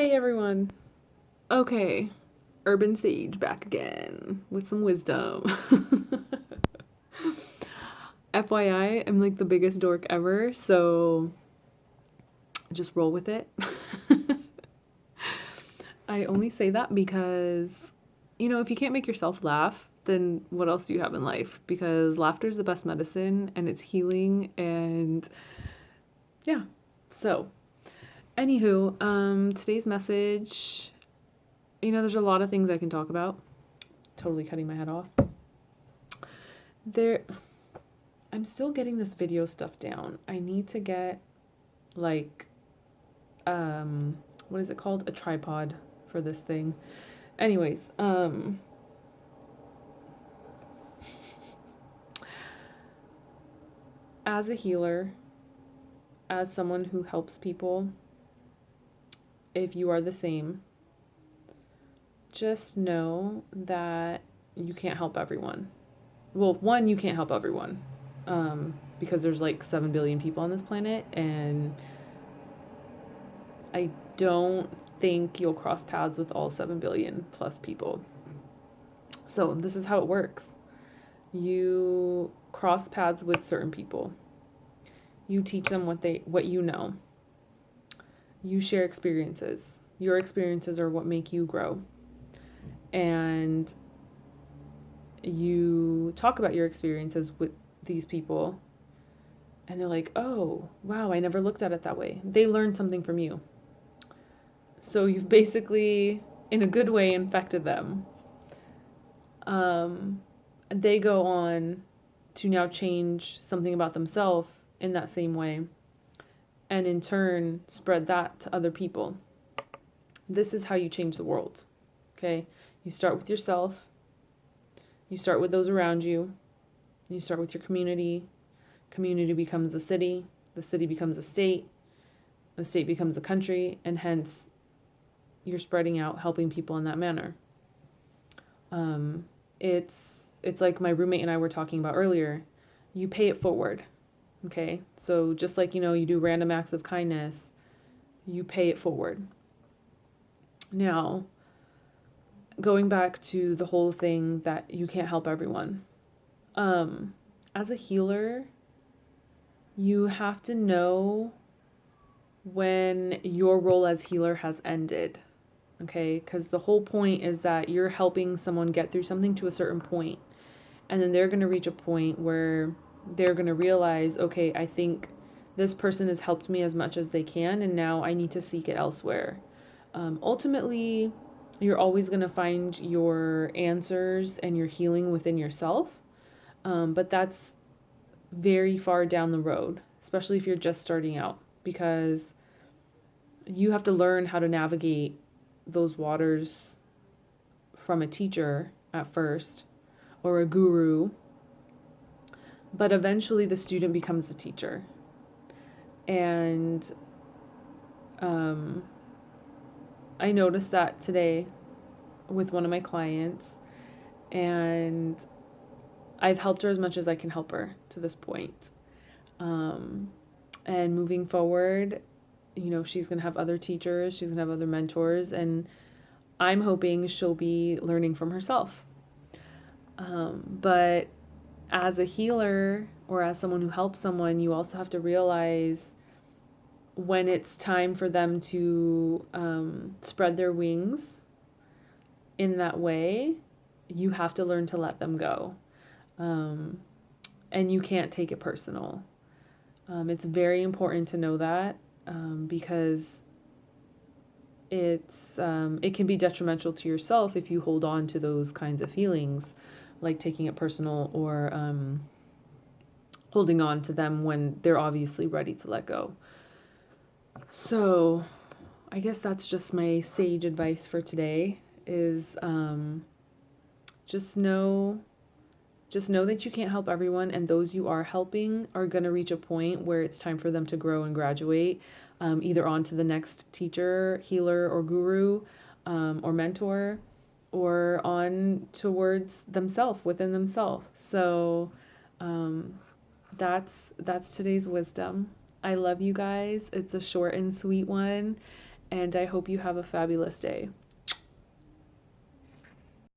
Hey everyone. Okay, Urban Sage back again with some wisdom. FYI, I'm like the biggest dork ever, so just roll with it. I only say that because, if you can't make yourself laugh, then what else do you have in life? Because laughter is the best medicine and it's healing, and yeah. So, anywho, today's message, there's a lot of things I can talk about. Totally cutting my head off. There I'm still getting this video stuff down. I need to get like what is it called? A tripod for this thing. Anyways, as a healer, as someone who helps people, if you are the same, just know that you can't help everyone. Well, one, you can't help everyone. Because there's like 7 billion people on this planet, and I don't think you'll cross paths with all 7 billion plus people. So, this is how it works. You cross paths with certain people. You teach them what you know. You share experiences. Your experiences are what make you grow. And you talk about your experiences with these people, and they're like, "Oh, wow, I never looked at it that way." They learned something from you. So you've basically, in a good way, infected them. They go on to now change something about themselves in that same way, and in turn spread that to other people. This is how you change the world. Okay? You start with yourself, you start with those around you, you start with your community. Community becomes a city, the city becomes a state, the state becomes a country, and hence you're spreading out, helping people in that manner. It's like my roommate and I were talking about earlier. You pay it forward. Okay? So just like, you do random acts of kindness, you pay it forward. Now, going back to the whole thing that you can't help everyone. As a healer, you have to know when your role as healer has ended. Okay? Because the whole point is that you're helping someone get through something to a certain point, and then they're going to reach a point where they're going to realize, okay, I think this person has helped me as much as they can, and now I need to seek it elsewhere. Ultimately, you're always going to find your answers and your healing within yourself, but that's very far down the road, especially if you're just starting out, because you have to learn how to navigate those waters from a teacher at first or a guru, but eventually the student becomes the teacher. And I noticed that today with one of my clients, and I've helped her as much as I can help her to this point. And moving forward, she's going to have other teachers, she's going to have other mentors, and I'm hoping she'll be learning from herself. But as a healer or as someone who helps someone, you also have to realize when it's time for them to spread their wings in that way. You have to learn to let them go. And you can't take it personal. It's very important to know that, because it can be detrimental to yourself if you hold on to those kinds of feelings, like taking it personal or holding on to them when they're obviously ready to let go. So I guess that's just my sage advice for today is just know that you can't help everyone, and those you are helping are going to reach a point where it's time for them to grow and graduate, either on to the next teacher, healer, or guru, or mentor, or on towards themselves, within themselves. So that's today's wisdom. I love you guys. It's a short and sweet one. and I hope you have a fabulous day.